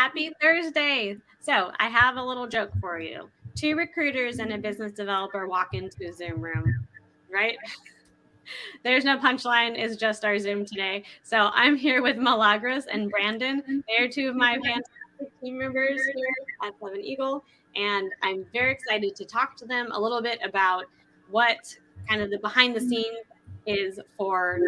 Happy Thursday. So I have a little joke for you. Two recruiters and a business developer walk into a Zoom room, right? There's no punchline. It's just our Zoom today. So I'm here with Milagros and Brandon. They're two of my fantastic team members here at Seven Eagle. And I'm very excited to talk to them a little bit about what kind of the behind the scenes is for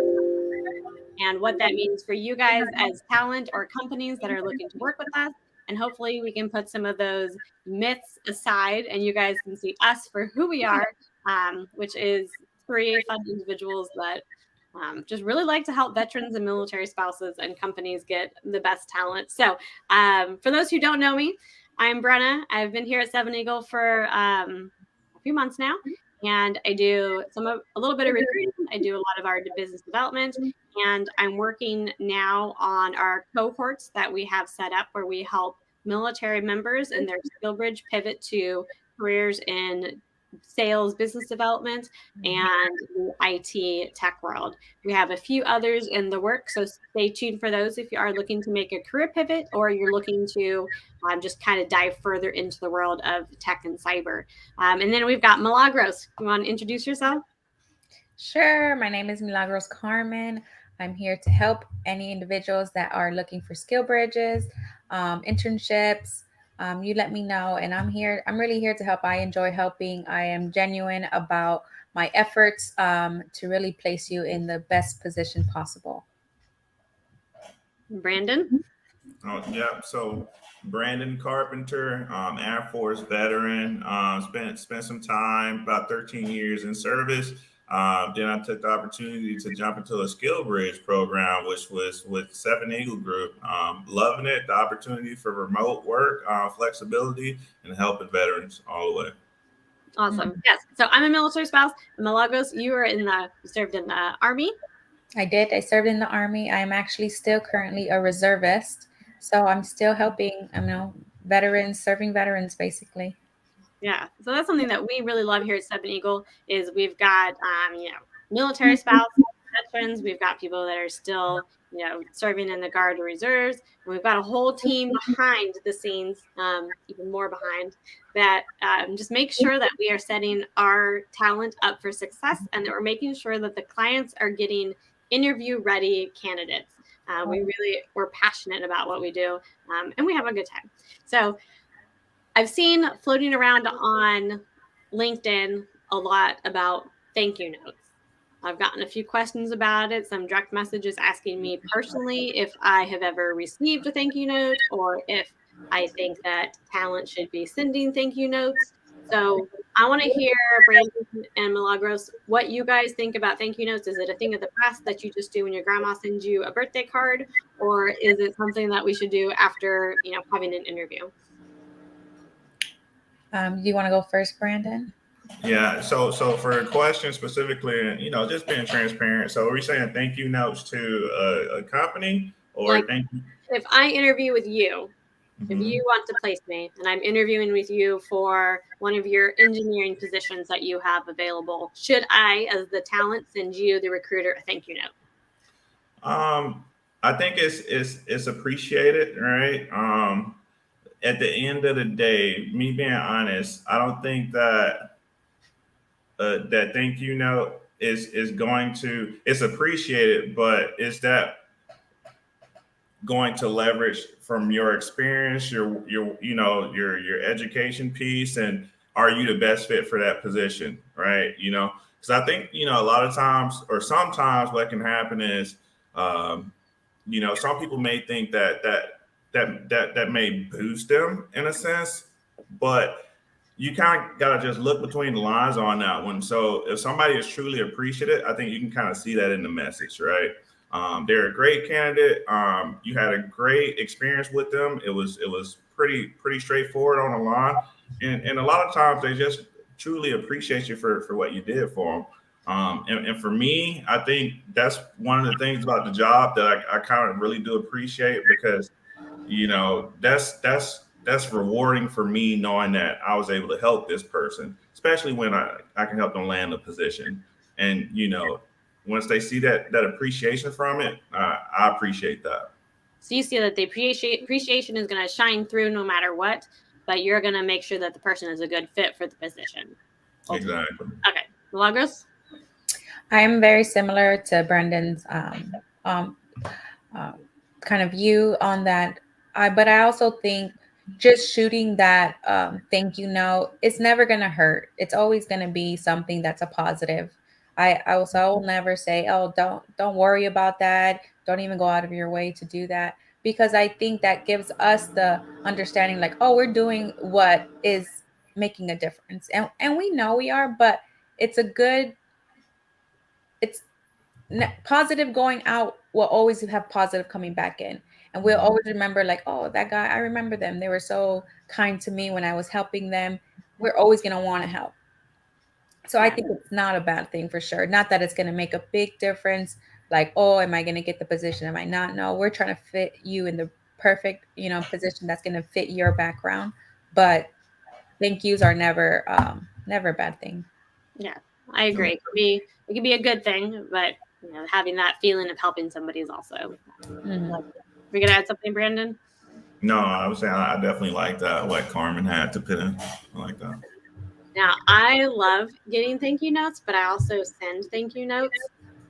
and what that means for you guys as talent or companies that are looking to work with us. And hopefully we can put some of those myths aside and you guys can see us for who we are, which is three fun individuals that just really like to help veterans and military spouses and companies get the best talent. So for those who don't know me, I'm Brenna. I've been here at Seven Eagle for a few months now. And I do a little bit of recruiting. I do a lot of our business development, and I'm working now on our cohorts that we have set up where we help military members in their skill bridge pivot to careers in sales, business development, and the IT tech world. We have a few others in the work, so stay tuned for those if you are looking to make a career pivot or you're looking to just kind of dive further into the world of tech and cyber. And then we've got Milagros. You want to introduce yourself? Sure. My name is Milagros Carmen. I'm here to help any individuals that are looking for skill bridges, internships. You let me know, and I'm here. I'm really here to help. I enjoy helping. I am genuine about my efforts to really place you in the best position possible. Brandon? Yeah. So Brandon Carpenter, Air Force veteran, spent some time, about 13 years in service. Then I took the opportunity to jump into a skill bridge program, which was with Seven Eagle Group. Loving it, the opportunity for remote work, flexibility, and helping veterans all the way. Awesome. Yes. So I'm a military spouse. Milagros, you served in the Army. I did. I served in the Army. I'm actually still currently a reservist. So I'm still helping, veterans, serving veterans, basically. Yeah. So that's something that we really love here at Seven Eagle is we've got, military spouses, veterans. We've got people that are still, serving in the Guard or Reserves. And we've got a whole team behind the scenes, even more behind, that just make sure that we are setting our talent up for success and that we're making sure that the clients are getting interview-ready candidates. We're passionate about what we do, and we have a good time. So I've seen floating around on LinkedIn a lot about thank you notes. I've gotten a few questions about it, some direct messages asking me personally if I have ever received a thank you note or if I think that talent should be sending thank you notes. So I want to hear, Brandon and Milagros, what you guys think about thank you notes. Is it a thing of the past that you just do when your grandma sends you a birthday card, or is it something that we should do after, having an interview? Do you want to go first, Brandon? Yeah. So for a question specifically, just being transparent. So are we saying thank you notes to a company or thank you? If I interview with you, if you want to place me and I'm interviewing with you for one of your engineering positions that you have available, should I, as the talent, send you, the recruiter, a thank you note? I think it's appreciated, right? At the end of the day, me being honest, I don't think that that thank you note is going to, it's appreciated, but is that going to leverage from your experience, your education piece, and are you the best fit for that position, right? Because I think a lot of times or sometimes what can happen is, some people may think that may boost them in a sense, but you kind of got to just look between the lines on that one. So if somebody is truly appreciative, I think you can kind of see that in the message, right? They're a great candidate. You had a great experience with them. It was pretty straightforward on the line, and a lot of times they just truly appreciate you for what you did for them. And for me, I think that's one of the things about the job that I kind of really do appreciate because that's rewarding for me knowing that I was able to help this person, especially when I can help them land a position. And once they see that appreciation from it, I appreciate that. So you see that the appreciation is going to shine through no matter what, but you're going to make sure that the person is a good fit for the position. Ultimately. Exactly. Okay. Milagros? I am very similar to Brendan's um, kind of view on that. But I also think just shooting that thank you note, it's never going to hurt. It's always going to be something that's a positive. I will never say, oh, don't worry about that. Don't even go out of your way to do that, because I think that gives us the understanding, like, oh, we're doing what is making a difference, and we know we are, but it's a good, it's positive going out will always have positive coming back in, and we'll always remember, like, oh, that guy, I remember them, they were so kind to me when I was helping them. We're always going to want to help. So I think it's not a bad thing, for sure. Not that it's going to make a big difference, like, oh, am I going to get the position, am I not? No, we're trying to fit you in the perfect, position that's going to fit your background. But thank yous are never a bad thing. Yeah, I agree. It could be a good thing, but having that feeling of helping somebody is also. We're gonna add something, Brandon. No, I was saying I definitely like that. What Carmen had to put in, I like that. Now, I love getting thank you notes, but I also send thank you notes.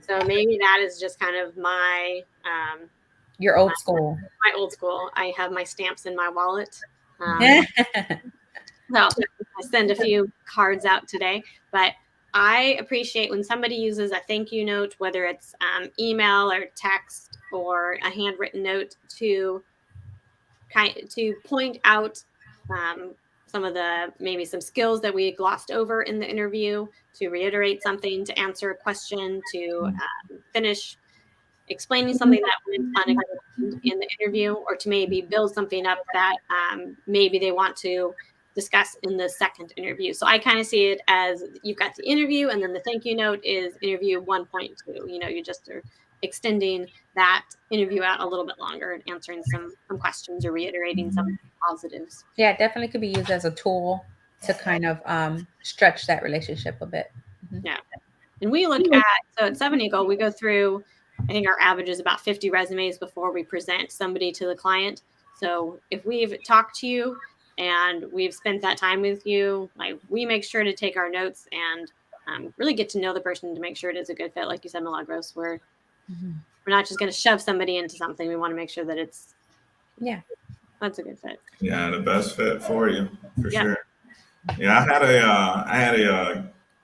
So maybe that is just kind of my You're old school. my old school. I have my stamps in my wallet. So I send a few cards out today, but I appreciate when somebody uses a thank you note, whether it's email or text or a handwritten note, to point out some of the maybe some skills that we glossed over in the interview, to reiterate something, to answer a question, to finish explaining something that went unexplained in the interview, or to maybe build something up that maybe they want to discuss in the second interview. So I kind of see it as you've got the interview, and then the thank you note is interview 1.2. You just are extending that interview out a little bit longer and answering some questions or reiterating some positives. Yeah, it definitely could be used as a tool to kind of stretch that relationship a bit. Yeah. And we look at, so at 7 Eagle, we go through, I think our average is about 50 resumes before we present somebody to the client. So if we've talked to you and we've spent that time with you, like, we make sure to take our notes and really get to know the person to make sure it is a good fit. Like you said, Milagros, we're not just going to shove somebody into something. We want to make sure that that's a good fit. Yeah, the best fit for you, for sure. Yeah, I had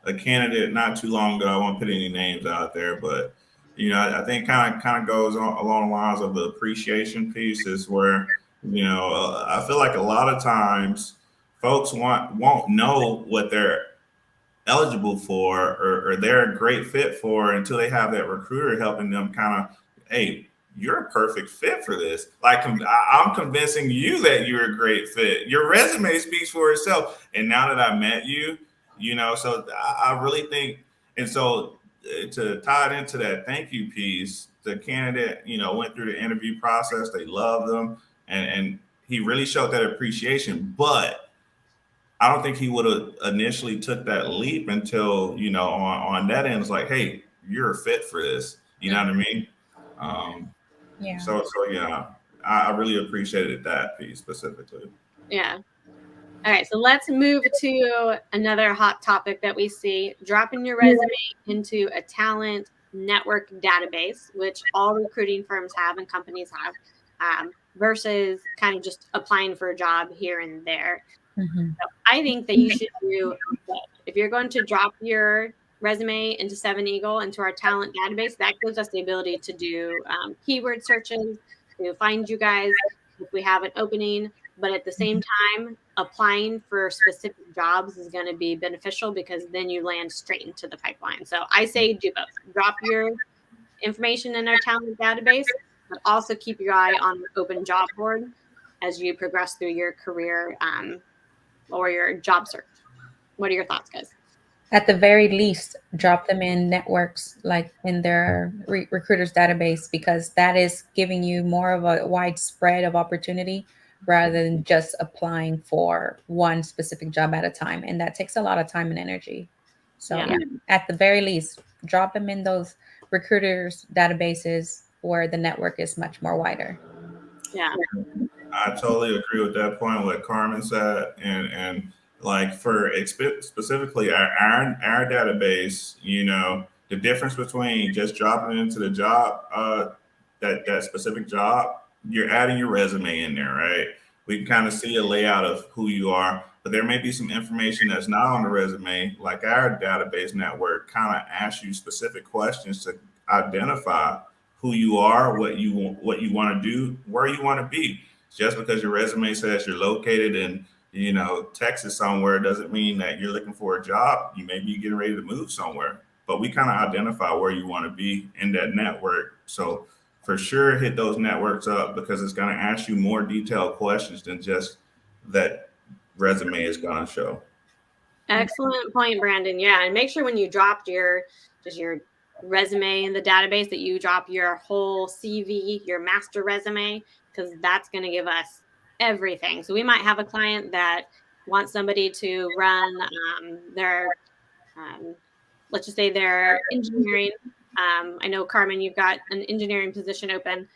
a candidate not too long ago. I won't put any names out there, but I think kind of goes along the lines of the appreciation pieces, where I feel like a lot of times folks won't know what they're eligible for, or they're a great fit for, until they have that recruiter helping them kind of, hey, you're a perfect fit for this. Like, I'm convincing you that you're a great fit. Your resume speaks for itself. And now that I met you, so I really think, and so to tie it into that thank you piece, the candidate, went through the interview process. They loved them, and he really showed that appreciation. But I don't think he would have initially took that leap until, on that end, it's like, hey, you're a fit for this. You know what I mean? Yeah. So yeah, I really appreciated that piece specifically. Yeah. All right. So let's move to another hot topic that we see: dropping your resume into a talent network database, which all recruiting firms have and companies have, versus kind of just applying for a job here and there. So I think that you should do both. If you're going to drop your resume into 7 Eagle, into our talent database, that gives us the ability to do keyword searches, to find you guys if we have an opening. But at the same time, applying for specific jobs is going to be beneficial, because then you land straight into the pipeline. So I say do both. Drop your information in our talent database, but also keep your eye on the open job board as you progress through your career or your job search. What are your thoughts, guys? At the very least, drop them in networks, like in their recruiters database, because that is giving you more of a widespread of opportunity, rather than just applying for one specific job at a time. And that takes a lot of time and energy. So at the very least, drop them in those recruiters databases where the network is much more wider. Yeah. I totally agree with that point, what Carmen said, and like for specifically our database, the difference between just dropping into the job, that specific job, you're adding your resume in there, right? We can kind of see a layout of who you are, but there may be some information that's not on the resume, like our database network kind of asks you specific questions to identify who you are, what you want to do, where you want to be. Just because your resume says you're located in, Texas somewhere doesn't mean that you're looking for a job. You may be getting ready to move somewhere, but we kind of identify where you want to be in that network. So for sure, hit those networks up because it's going to ask you more detailed questions than just that resume is going to show. Excellent point, Brandon. Yeah, and make sure when you dropped your resume in the database that you drop your whole CV, your master resume, because that's going to give us everything. So we might have a client that wants somebody to run their, let's just say their engineering. I know, Carmen, you've got an engineering position open,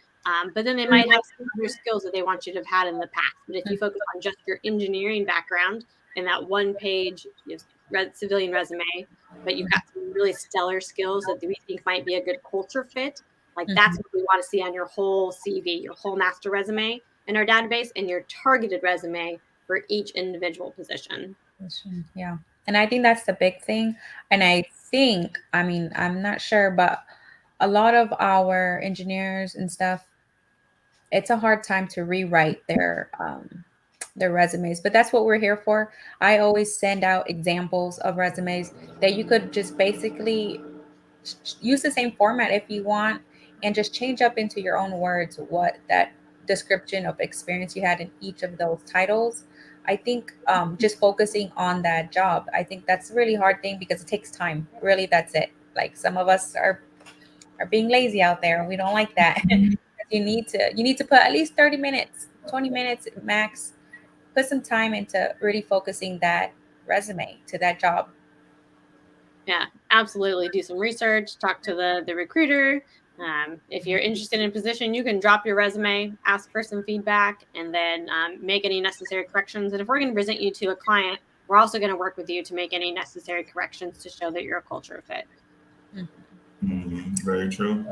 but then they might have some other skills that they want you to have had in the past. But if you focus on just your engineering background in that one page civilian resume, but you've got some really stellar skills that we think might be a good culture fit, like that's what we want to see on your whole CV, your whole master resume in our database, and your targeted resume for each individual position. Yeah. And I think that's the big thing. And I mean, I'm not sure, but a lot of our engineers and stuff, it's a hard time to rewrite their resumes, but that's what we're here for. I always send out examples of resumes that you could just basically use the same format if you want and just change up into your own words what that description of experience you had in each of those titles. I think just focusing on that job, I think that's a really hard thing because it takes time. Really, that's it. Like some of us are being lazy out there. We don't like that. You need to put at least 30 minutes, 20 minutes max. Put some time into really focusing that resume to that job. Yeah, absolutely. Do some research, talk to the recruiter. If you're interested in a position, you can drop your resume, ask for some feedback, and then make any necessary corrections. And if we're going to present you to a client, we're also going to work with you to make any necessary corrections to show that you're a culture fit. Very true.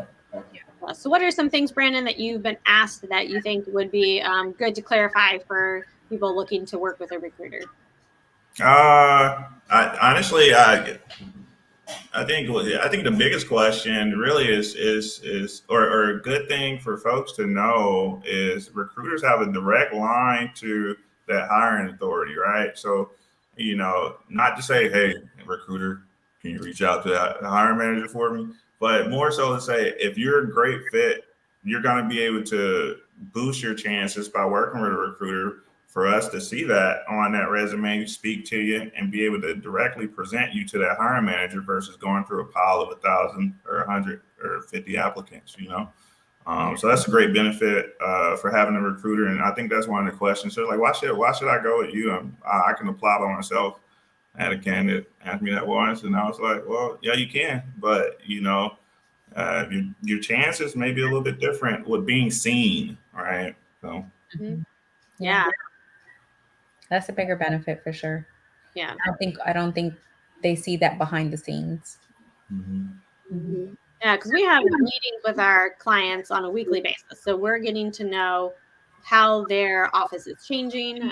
So what are some things, Brandon, that you've been asked that you think would be good to clarify for people looking to work with a recruiter? I think the biggest question really is or a good thing for folks to know is recruiters have a direct line to that hiring authority, right? So, not to say, hey, recruiter, can you reach out to that hiring manager for me? But more so to say, if you're a great fit, you're going to be able to boost your chances by working with a recruiter for us to see that on that resume, speak to you, and be able to directly present you to that hiring manager versus going through a pile of 1,000 or 100 or 50 applicants. So that's a great benefit for having a recruiter, and I think that's one of the questions. So, like, why should I go with you? I can apply by myself. I had a candidate ask me that once, and I was like, well, yeah, you can, but your chances may be a little bit different with being seen, right? So, Yeah. That's a bigger benefit for sure. Yeah. I don't think they see that behind the scenes. Yeah, because we have meetings with our clients on a weekly basis. So we're getting to know how their office is changing.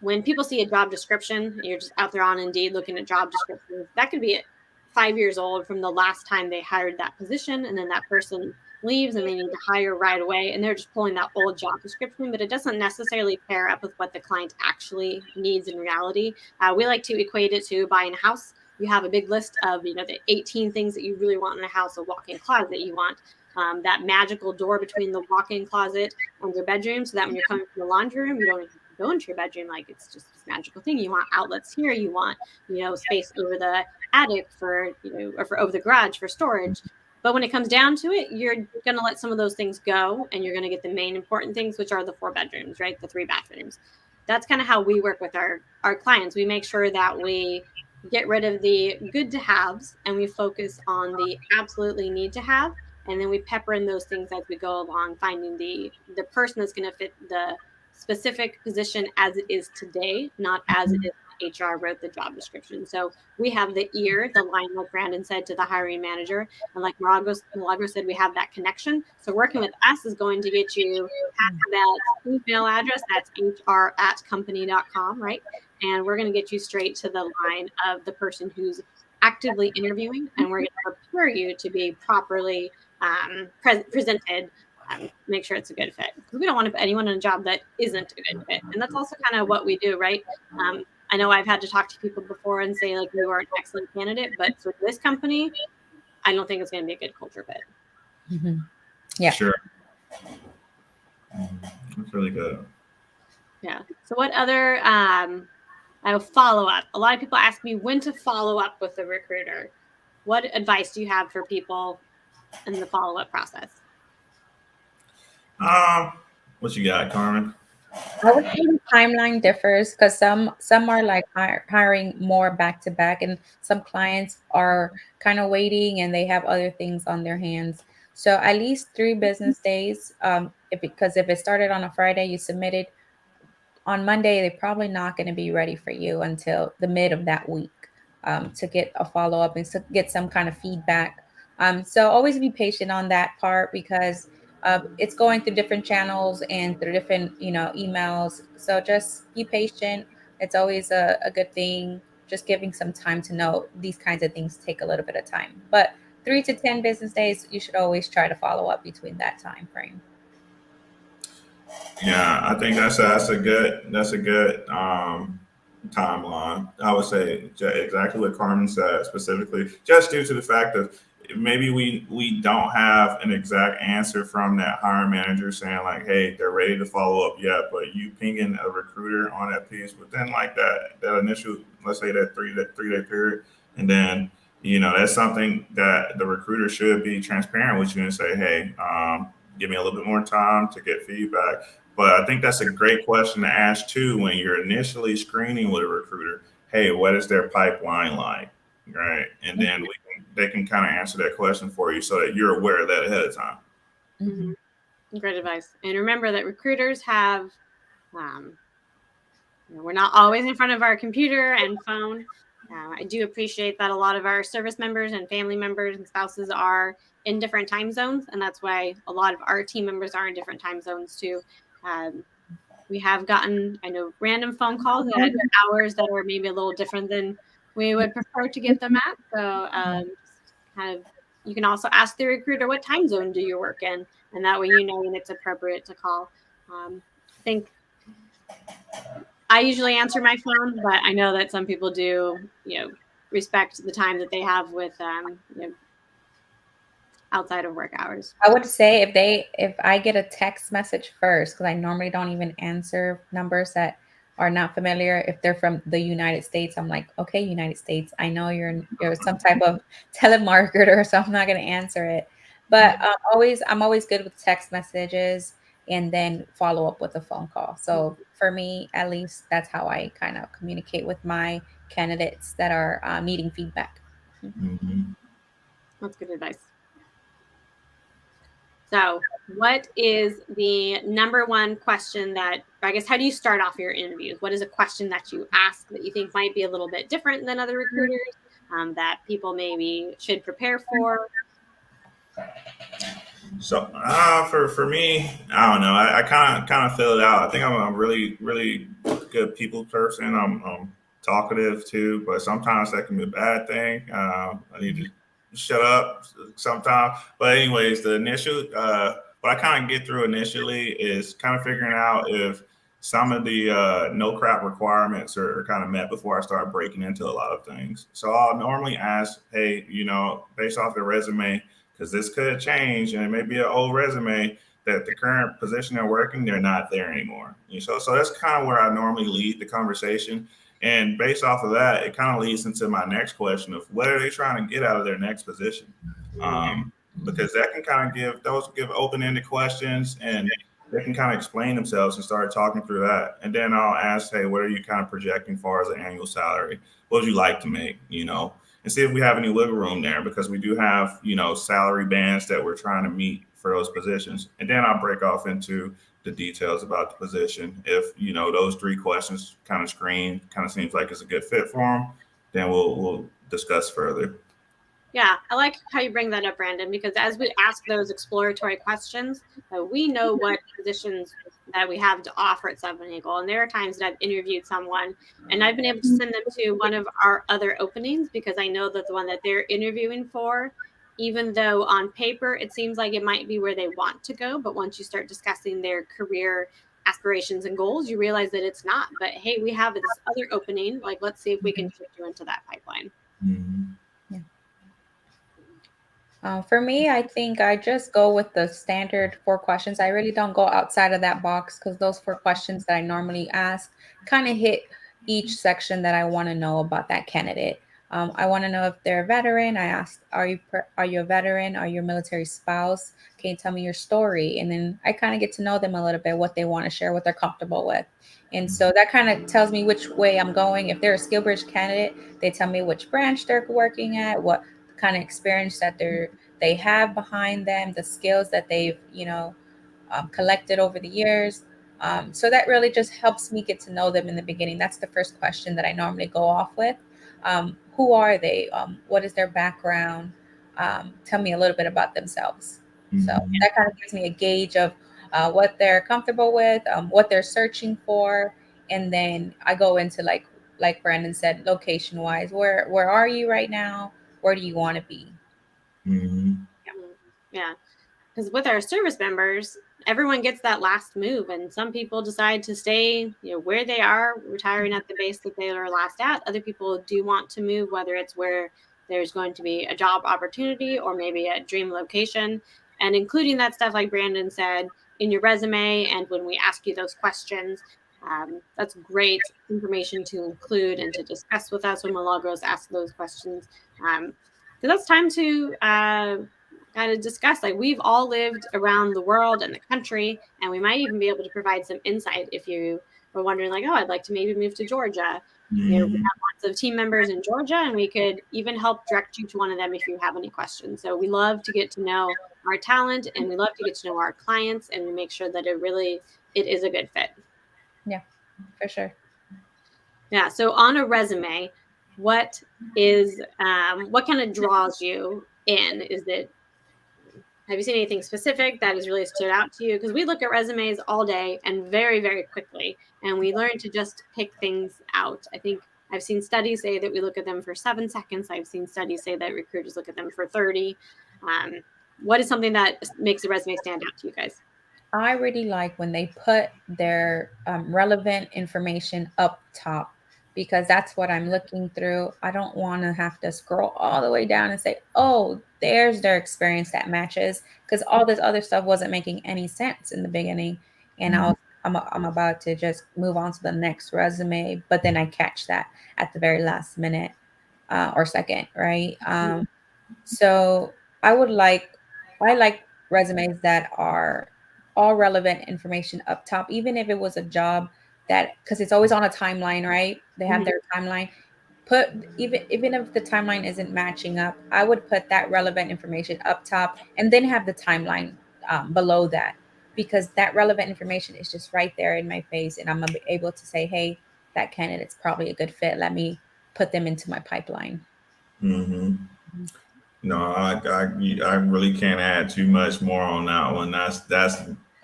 When people see a job description, you're just out there on Indeed looking at job descriptions, that could be 5 years old from the last time they hired that position, and then that person leaves and they need to hire right away, and they're just pulling that old job description, but it doesn't necessarily pair up with what the client actually needs in reality. We like to equate it to buying a house. You have a big list of the 18 things that you really want in a house, a walk-in closet you want, that magical door between the walk-in closet and your bedroom, so that when you're coming from the laundry room, you don't have to go into your bedroom. Like, it's just this magical thing. You want outlets here, you want space over the attic for or for over the garage for storage. But when it comes down to it, you're going to let some of those things go, and you're going to get the main important things, which are the 4 bedrooms, right? The 3 bathrooms. That's kind of how we work with our clients. We make sure that we get rid of the good to haves and we focus on the absolutely need to have. And then we pepper in those things as we go along, finding the person that's going to fit the specific position as it is today, not as it is HR wrote the job description. So we have the ear, the line, like Brandon said, to the hiring manager. And like Milagros said, we have that connection. So working with us is going to get you that email address. That's hr@company.com, right? And we're going to get you straight to the line of the person who's actively interviewing. And we're going to prepare you to be properly presented. Make sure it's a good fit, because we don't want to put anyone in a job that isn't a good fit. And that's also kind of what we do, right? I know I've had to talk to people before and say, like, you are an excellent candidate, but for this company, I don't think it's going to be a good culture fit. Mm-hmm. Yeah. Sure. That's really good. Yeah. So what other I will follow up. A lot of people ask me when to follow up with a recruiter. What advice do you have for people in the follow-up process? What you got, Carmen? I would say the timeline differs, because some are like hiring more back to back, and some clients are kind of waiting and they have other things on their hands. So at least 3 business days. Because if it started on a Friday, you submitted on Monday, they're probably not going to be ready for you until the mid of that week, to get a follow up and to get some kind of feedback. So always be patient on that part, because it's going through different channels and through different, emails. So just be patient. It's always a good thing. Just giving some time to know these kinds of things take a little bit of time, but 3 to 10 business days, you should always try to follow up between that time frame. Yeah, I think that's a good timeline. I would say exactly what Carmen said, specifically, just due to the fact that maybe we don't have an exact answer from that hiring manager saying like, hey, they're ready to follow up yet, but you pinging a recruiter on that piece within like that initial, let's say that 3 day period, and then that's something that the recruiter should be transparent with you and say, hey, give me a little bit more time to get feedback. But I think that's a great question to ask too when you're initially screening with a recruiter. Hey, what is their pipeline like? Right. And then they can kind of answer that question for you so that you're aware of that ahead of time. Mm-hmm. Great advice. And remember that recruiters have, we're not always in front of our computer and phone. I do appreciate that a lot of our service members and family members and spouses are in different time zones. And that's why a lot of our team members are in different time zones too. We have gotten, I know, random phone calls at hours that are maybe a little different than we would prefer to get them at. So kind of, you can also ask the recruiter, what time zone do you work in? And that way you know when it's appropriate to call. I think I usually answer my phone, but I know that some people do, respect the time that they have with outside of work hours. I would say if I get a text message first, because I normally don't even answer numbers that are not familiar. If they're from the United States, I'm like, okay, United States, I know you're some type of telemarketer, so I'm not going to answer it. But I'm always good with text messages and then follow up with a phone call. So for me, at least, that's how I kind of communicate with my candidates that are needing feedback. Mm-hmm. That's good advice. So what is the number one question I guess, how do you start off your interviews? What is a question that you ask that you think might be a little bit different than other recruiters, that people maybe should prepare for? So for me, I don't know. I kind of fill it out. I think I'm a really really good people person. I'm talkative too, but sometimes that can be a bad thing. I need to shut up sometimes. But anyways, the initial what I kind of get through initially is kind of figuring out if some of the no crap requirements are kind of met before I start breaking into a lot of things. So I'll normally ask, hey, based off the resume, because this could change and it may be an old resume that the current position they're working, they're not there anymore. So that's kind of where I normally lead the conversation. And based off of that, it kind of leads into my next question of what are they trying to get out of their next position? Because that can kind of give open-ended questions, and they can kind of explain themselves and start talking through that. And then I'll ask, hey, what are you kind of projecting for as an annual salary? What would you like to make? and see if we have any wiggle room there, because we do have, salary bands that we're trying to meet for those positions. And then I'll break off into the details about the position. If, those three questions kind of screen kind of seems like it's a good fit for them, then we'll discuss further. Yeah, I like how you bring that up, Brandon, because as we ask those exploratory questions, we know what positions that we have to offer at Seven Eagle. And there are times that I've interviewed someone and I've been able to send them to one of our other openings because I know that the one that they're interviewing for, even though on paper it seems like it might be where they want to go, but once you start discussing their career aspirations and goals, you realize that it's not. But hey, we have this other opening. Like, let's see if we can shift you into that pipeline. Mm-hmm. For me, I think I just go with the standard 4 questions. I really don't go outside of that box because those 4 questions that I normally ask kind of hit each section that I want to know about that candidate. I want to know if they're a veteran. I asked, are you a veteran? Are you a military spouse? Can you tell me your story? And then I kind of get to know them a little bit, what they want to share, what they're comfortable with. And so that kind of tells me which way I'm going. If they're a SkillBridge candidate, they tell me which branch they're working at, what kind of experience that they have behind them, the skills that they've collected over the years. So that really just helps me get to know them in the beginning. That's the first question that I normally go off with. Who are they? What is their background? Tell me a little bit about themselves. So that kind of gives me a gauge of what they're comfortable with, what they're searching for, and then I go into like Brandon said, location wise, where are you right now? Where do you want to be? Mm-hmm. Yeah. Because with our service members, everyone gets that last move, and some people decide to stay, where they are, retiring at the base that they were last at. Other people do want to move, whether it's where there's going to be a job opportunity or maybe a dream location, and including that stuff, like Brandon said, in your resume. And when we ask you those questions, that's great information to include and to discuss with us when Milagros asks those questions. Because that's time to kind of discuss, like, we've all lived around the world and the country, and we might even be able to provide some insight if you were wondering, like, oh, I'd like to maybe move to Georgia. We have lots of team members in Georgia, and we could even help direct you to one of them if you have any questions. So we love to get to know our talent, and we love to get to know our clients, and we make sure that it is a good fit. Yeah, for sure. Yeah. So on a resume, what kind of draws you in? Have you seen anything specific that has really stood out to you? Because we look at resumes all day and very, very quickly, and we learn to just pick things out. I think I've seen studies say that we look at them for 7 seconds. I've seen studies say that recruiters look at them for 30. What is something that makes a resume stand out to you guys? I really like when they put their relevant information up top because that's what I'm looking through. I don't want to have to scroll all the way down and say, oh, there's their experience that matches because all this other stuff wasn't making any sense in the beginning. And I'm about to just move on to the next resume, but then I catch that at the very last minute or second, right? So I like resumes that are all relevant information up top, even if it was a job that, because it's always on a timeline, right? They have their timeline. Put even if the timeline isn't matching up, I would put that relevant information up top and then have the timeline below that because that relevant information is just right there in my face, and I'm able to say, hey, that candidate's probably a good fit. Let me put them into my pipeline. Mm-hmm. No, I really can't add too much more on that one. That's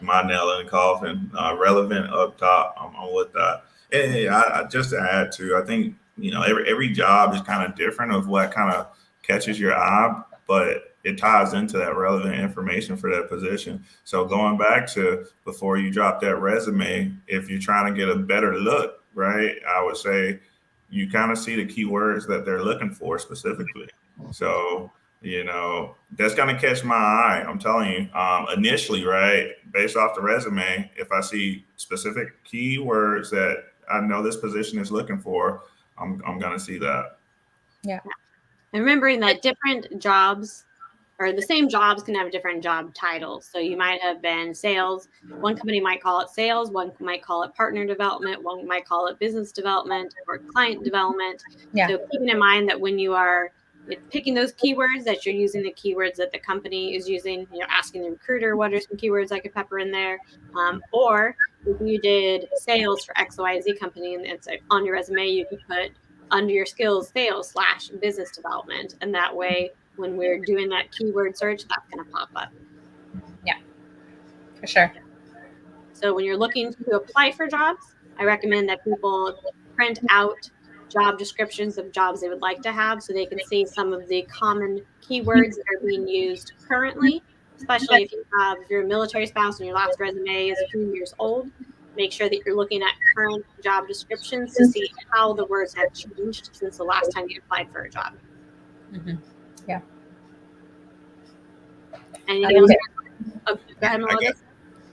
my nail in the coffin. Relevant up top. I'm with that. And just to add to, I think every job is kind of different of what kind of catches your eye, but it ties into that relevant information for that position. So going back to before you drop that resume, if you're trying to get a better look, right? I would say you kind of see the keywords that they're looking for specifically. So that's going to catch my eye. I'm telling you, initially, right, based off the resume, if I see specific keywords that I know this position is looking for, I'm going to see that. Yeah. And remembering that different jobs or the same jobs can have different job titles. So you might have been sales. One company might call it sales. One might call it partner development. One might call it business development or client development. Yeah. So keeping in mind that when you are it's picking those keywords that you're using, the keywords that the company is using. Asking the recruiter, what are some keywords I could pepper in there? Or if you did sales for XYZ company, and it's on your resume, you could put under your skills sales / business development, and that way when we're doing that keyword search, that's going to pop up. Yeah, for sure. So when you're looking to apply for jobs, I recommend that people print out job descriptions of jobs they would like to have, so they can see some of the common keywords that are being used currently, especially if you're a military spouse and your last resume is a few years old. Make sure that you're looking at current job descriptions to see how the words have changed since the last time you applied for a job. Mm-hmm. Yeah. Anything else? Oh, go ahead, Okay.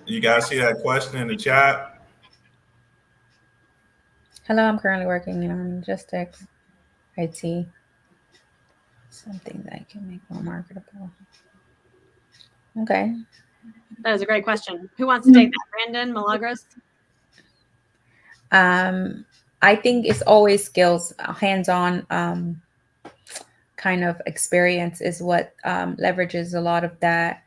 You guys see that question in the chat? Hello, I'm currently working in logistics, IT. Something that can make more marketable. Okay. That was a great question. Who wants to take that? Brandon, Milagros? I think it's always skills, hands-on kind of experience is what leverages a lot of that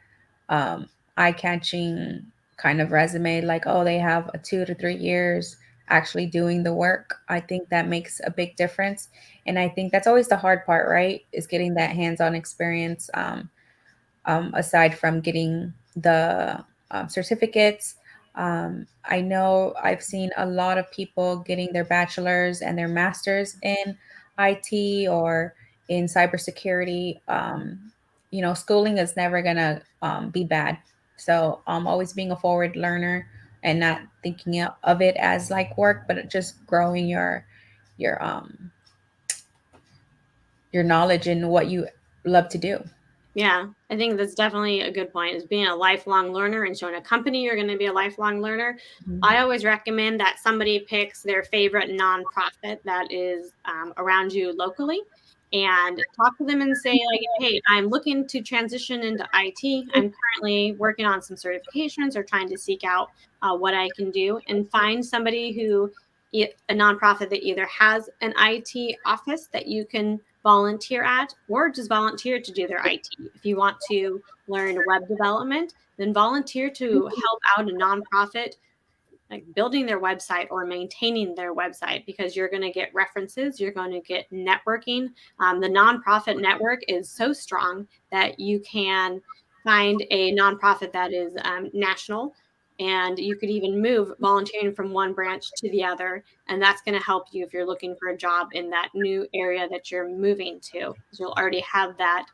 eye-catching kind of resume. Like, oh, they have a 2 to 3 years actually doing the work. I think that makes a big difference, and I think that's always the hard part, right? Is getting that hands-on experience. Aside from getting the certificates. I know I've seen a lot of people getting their bachelor's and their master's in IT or in cybersecurity. Schooling is never going to be bad. So always being a forward learner and not thinking of it as like work, but just growing your your knowledge in what you love to do. Yeah, I think that's definitely a good point, is being a lifelong learner and showing a company you're going to be a lifelong learner. Mhm. I always recommend that somebody picks their favorite nonprofit that is around you locally and talk to them and say, like, hey, I'm looking to transition into IT. I'm currently working on some certifications or trying to seek out what I can do, and find somebody a nonprofit that either has an IT office that you can volunteer at, or just volunteer to do their IT. If you want to learn web development, then volunteer to help out a nonprofit, like building their website or maintaining their website, because you're going to get references, you're going to get networking. The nonprofit network is so strong that you can find a nonprofit that is national, and you could even move volunteering from one branch to the other, and that's going to help you if you're looking for a job in that new area that you're moving to, because you'll already have that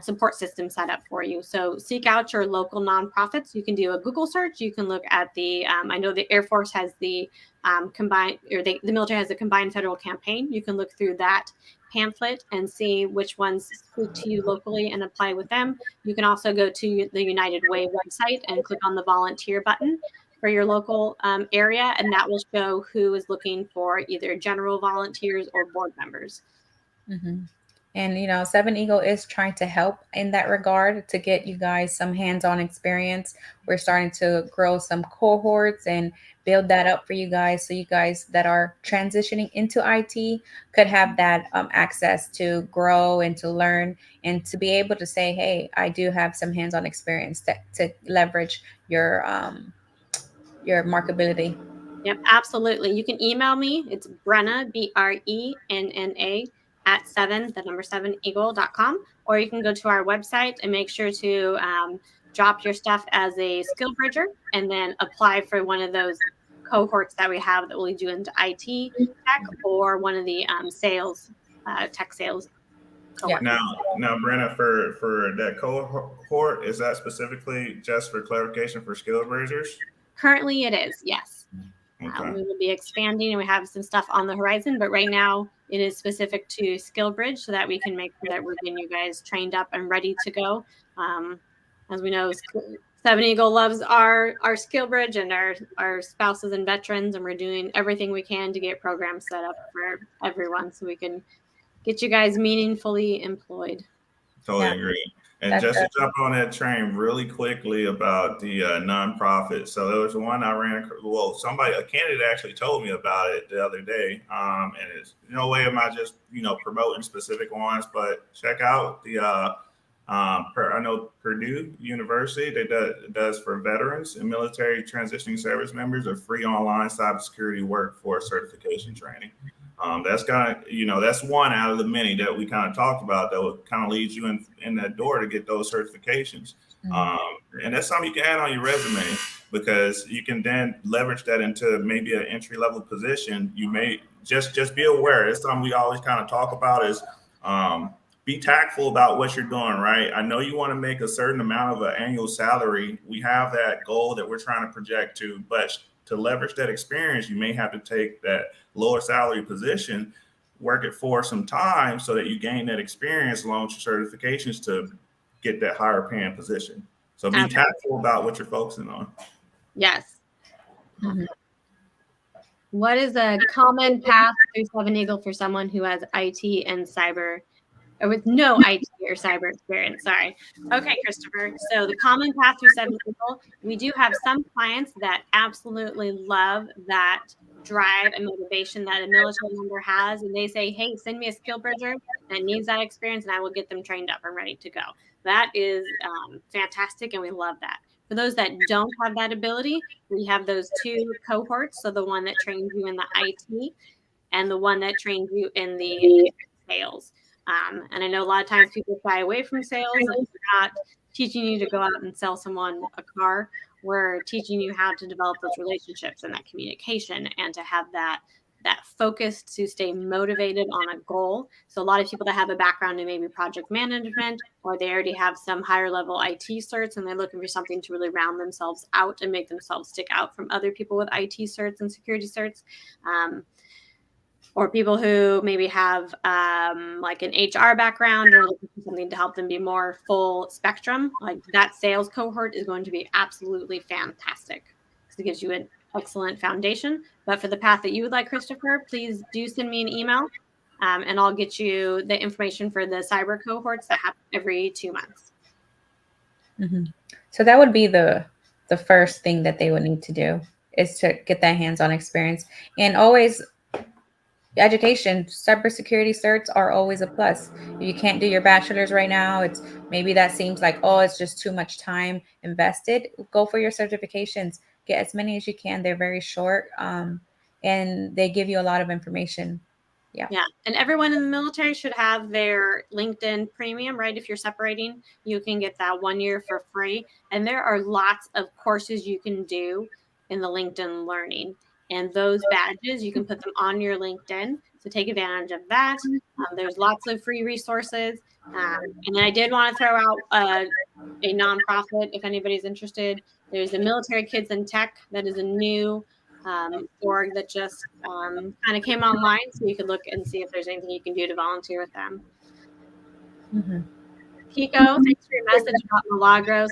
support system set up for you. So seek out your local nonprofits. You can do a Google search. You can look at I know the Air Force has the the military has a combined federal campaign. You can look through that pamphlet and see which ones speak to you locally and apply with them. You can also go to the United Way website and click on the volunteer button for your local area, and that will show who is looking for either general volunteers or board members. Mm-hmm. And Seven Eagle is trying to help in that regard to get you guys some hands-on experience. We're starting to grow some cohorts and build that up for you guys, so you guys that are transitioning into IT could have that access to grow and to learn and to be able to say, hey, I do have some hands-on experience to leverage your marketability. Yep, absolutely. You can email me. It's Brenna, BRENNA, at 7eagle.com, or you can go to our website and make sure to drop your stuff as a skill bridger, and then apply for one of those cohorts that we have that will lead you into IT tech, or one of the tech sales cohorts. Now, Brenna, for that cohort, is that specifically just for clarification for skill bridgers? Currently, it is, yes. Okay. We will be expanding, and we have some stuff on the horizon, but right now it is specific to SkillBridge, so that we can make sure that we're getting you guys trained up and ready to go. As we know, Seven Eagle loves our SkillBridge and our spouses and veterans, and we're doing everything we can to get programs set up for everyone so we can get you guys meaningfully employed. Totally agree. And just to jump on that train really quickly about the nonprofit. So there was one I ran. Well, a candidate actually told me about it the other day. And it's no way am I just promoting specific ones, but check out the I know Purdue University. They does for veterans and military transitioning service members a free online cybersecurity workforce certification training. That's that's one out of the many that we kind of talked about that would kind of lead you in that door to get those certifications. And that's something you can add on your resume because you can then leverage that into maybe an entry level position. You may just be aware. It's something we always kind of talk about is be tactful about what you're doing, right? I know you want to make a certain amount of an annual salary. We have that goal that we're trying to project to, but to leverage that experience, you may have to take that lower salary position, work it for some time so that you gain that experience along with your certifications to get that higher paying position. So be tactful about what you're focusing on. Yes. What is a common path through Seven Eagle for someone who has IT and cyber, or with no IT or cyber experience? Sorry. Okay, Christopher. So the common path through Seven Eagle, we do have some clients that absolutely love that drive and motivation that a military member has, and they say, hey, send me a skill bridger that needs that experience, and I will get them trained up and ready to go. That is fantastic, and we love that. For those that don't have that ability, we have those two cohorts. So the one that trains you in the IT and the one that trains you in the sales. And I know a lot of times people shy away from sales. Like we're not teaching you to go out and sell someone a car. We're teaching you how to develop those relationships and that communication and to have that focus to stay motivated on a goal. So a lot of people that have a background in maybe project management, or they already have some higher level IT certs and they're looking for something to really round themselves out and make themselves stick out from other people with IT certs and security certs. Or people who maybe have like an HR background or looking for something to help them be more full spectrum. Like that sales cohort is going to be absolutely fantastic because it gives you an excellent foundation. But for the path that you would like, Christopher, please do send me an email and I'll get you the information for the cyber cohorts that happen every 2 months. So that would be the first thing that they would need to do is to get that hands-on experience. And always education, cybersecurity certs are always a plus. If you can't do your bachelor's right now, it's maybe that seems like, oh, it's just too much time invested. Go for your certifications. Get as many as you can. They're very short and they give you a lot of information. Yeah. And everyone in the military should have their LinkedIn premium, right? If you're separating, you can get that 1 year for free. And there are lots of courses you can do in the LinkedIn Learning. And those badges, you can put them on your LinkedIn. So take advantage of that. There's lots of free resources. And then I did want to throw out a nonprofit if anybody's interested. There's the Military Kids in Tech. That is a new org that just kind of came online. So you could look and see if there's anything you can do to volunteer with them. Kiko, thanks for your message about Milagros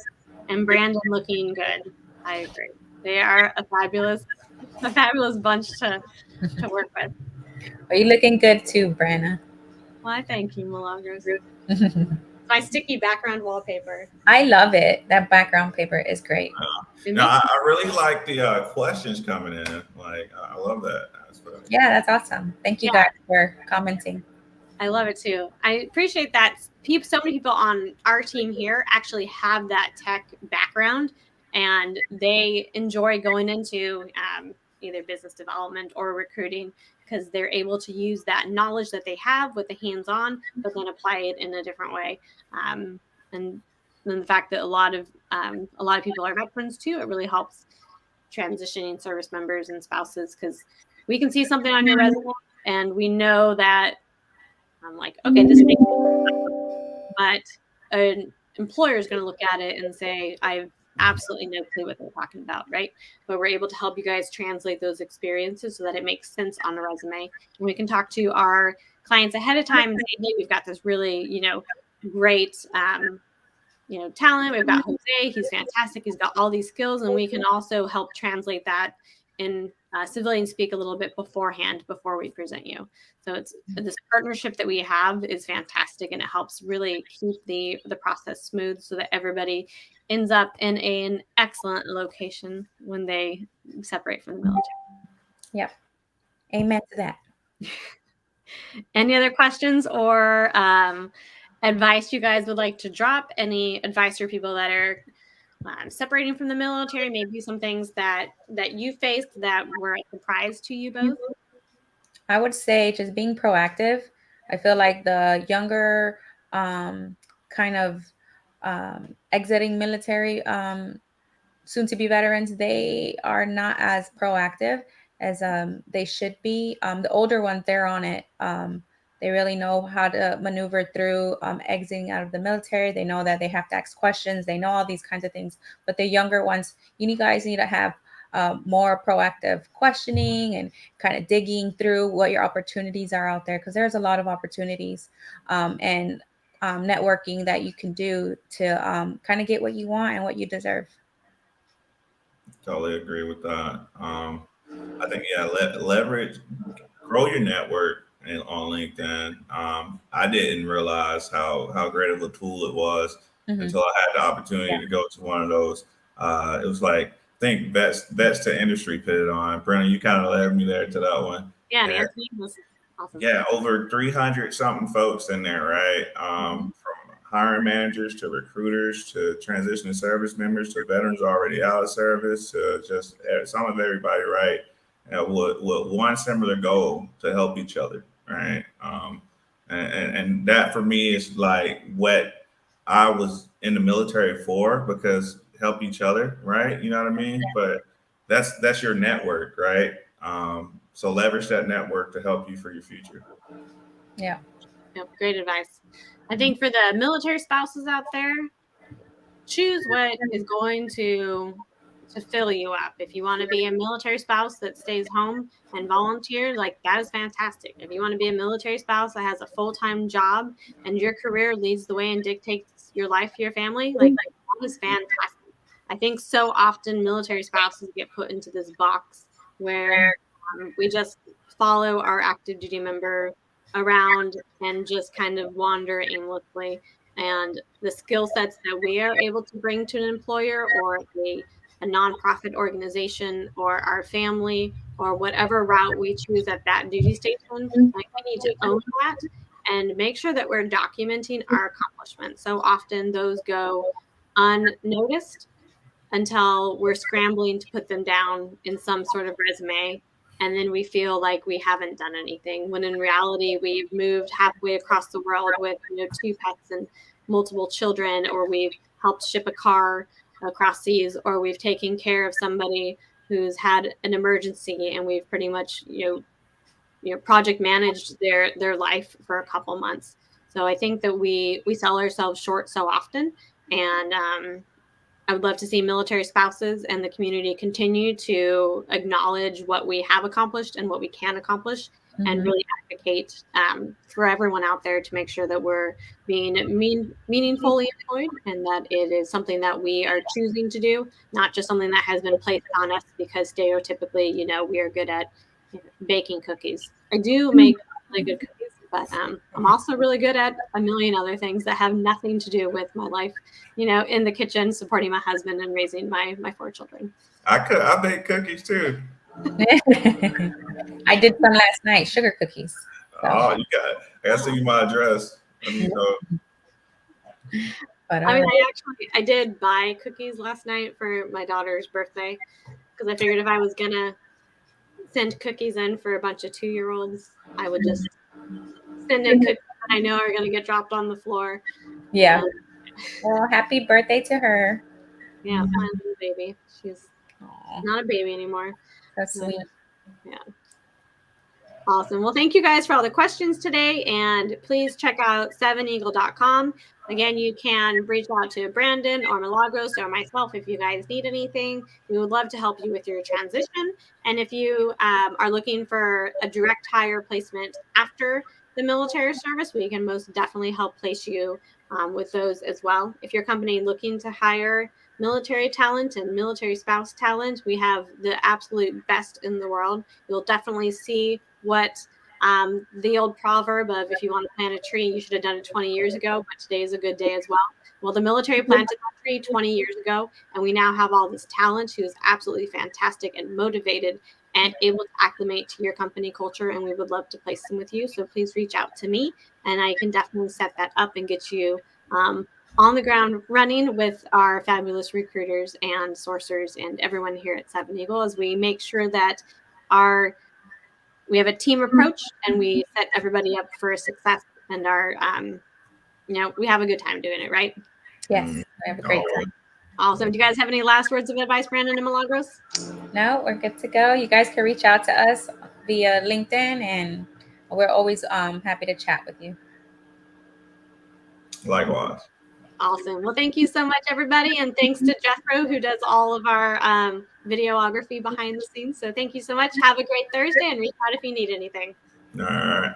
and Brandon looking good. I agree. They are a fabulous bunch to work with. Are you looking good too, Brenna? Well, I thank you, Milagros. My sticky background wallpaper. I love it. That background paper is great. No, I really like the questions coming in. Like, I love that. Yeah, that's awesome. Thank you guys for commenting. I love it too. I appreciate that. So many people on our team here actually have that tech background, and they enjoy going into either business development or recruiting because they're able to use that knowledge that they have with the hands-on, but then apply it in a different way. And then the fact that a lot of people are veterans too, it really helps transitioning service members and spouses because we can see something on your resume and we know that I'm like, okay, this makes sense. But an employer is going to look at it and say, I've absolutely no clue what they're talking about, right? But we're able to help you guys translate those experiences so that it makes sense on a resume. And we can talk to our clients ahead of time and say, hey, we've got this really, great, talent. We've got Jose. He's fantastic. He's got all these skills. And we can also help translate that in civilians speak a little bit beforehand before we present you. So it's this partnership that we have is fantastic, and it helps really keep the process smooth so that everybody ends up in an excellent location when they separate from the military. Yep. Amen to that. Any other questions or advice you guys would like to drop? Any advice for people that are separating from the military? Maybe some things that you faced that were a surprise to you both? I would say just being proactive. I feel like the younger kind of exiting military soon to be veterans, they are not as proactive as they should be. The older ones, they're on it. They really know how to maneuver through exiting out of the military. They know that they have to ask questions. They know all these kinds of things. But the younger ones, you guys need to have more proactive questioning and kind of digging through what your opportunities are out there, because there's a lot of opportunities and networking that you can do to kind of get what you want and what you deserve. Totally agree with that. I think leverage, grow your network on LinkedIn. I didn't realize how great of a tool it was until I had the opportunity to go to one of those. It was like, I think vets to industry put it on. Brenna, you kind of led me there to that one. Yeah, Nancy was awesome. Yeah, over 300 something folks in there, right? From hiring managers to recruiters to transition service members to veterans already out of service to just some of everybody, right? With one similar goal to help each other, right? And that for me is like what I was in the military for, because help each other, right? You know what I mean? But that's your network, right? So leverage that network to help you for your future. Yeah. Yep, great advice. I think for the military spouses out there, choose what is going to fill you up. If you want to be a military spouse that stays home and volunteers, like that is fantastic. If you want to be a military spouse that has a full-time job and your career leads the way and dictates your life, your family, like that is fantastic. I think so often military spouses get put into this box where we just follow our active duty member around and just kind of wander aimlessly. And the skill sets that we are able to bring to an employer or a nonprofit organization or our family or whatever route we choose at that duty station, like we need to own that and make sure that we're documenting our accomplishments. So often those go unnoticed until we're scrambling to put them down in some sort of resume. And then we feel like we haven't done anything, when in reality, we've moved halfway across the world with 2 pets and multiple children, or we've helped ship a car across seas, or we've taken care of somebody who's had an emergency and we've pretty much, project managed their life for a couple months. So I think that we sell ourselves short so often. And I would love to see military spouses and the community continue to acknowledge what we have accomplished and what we can accomplish, and really advocate for everyone out there to make sure that we're being meaningfully employed and that it is something that we are choosing to do, not just something that has been placed on us because stereotypically, we are good at baking cookies. I do make really good cookies, but I'm also really good at a million other things that have nothing to do with my life, in the kitchen, supporting my husband and raising my 4 children. I bake cookies too. I did some last night, sugar cookies. So. Oh, I gotta send you my address. Let me know. But I did buy cookies last night for my daughter's birthday, because I figured if I was gonna send cookies in for a bunch of 2-year-olds, I would just send in cookies that I know are gonna get dropped on the floor. Yeah. Well, happy birthday to her. Yeah, my little baby. She's not a baby anymore. That's sweet. Yeah. Awesome. Well, thank you guys for all the questions today. And please check out 7eagle.com. Again, you can reach out to Brandon or Milagros or myself if you guys need anything. We would love to help you with your transition. And if you are looking for a direct hire placement after the military service, we can most definitely help place you with those as well. If your company looking to hire military talent and military spouse talent. We have the absolute best in the world. You'll definitely see what the old proverb of if you want to plant a tree, you should have done it 20 years ago, but today is a good day as well. Well, the military planted that tree 20 years ago, and we now have all this talent who is absolutely fantastic and motivated and able to acclimate to your company culture, and we would love to place them with you. So please reach out to me, and I can definitely set that up and get you on the ground running with our fabulous recruiters and sourcers and everyone here at Seven Eagle as we make sure that we have a team approach and we set everybody up for success and we have a good time doing it, right? Yes, we have a great time. Awesome. Do you guys have any last words of advice, Brandon and Milagros? No, we're good to go. You guys can reach out to us via LinkedIn, and we're always happy to chat with you. Likewise. Awesome. Well, thank you so much, everybody. And thanks to Jethro, who does all of our videography behind the scenes. So thank you so much. Have a great Thursday and reach out if you need anything. All right.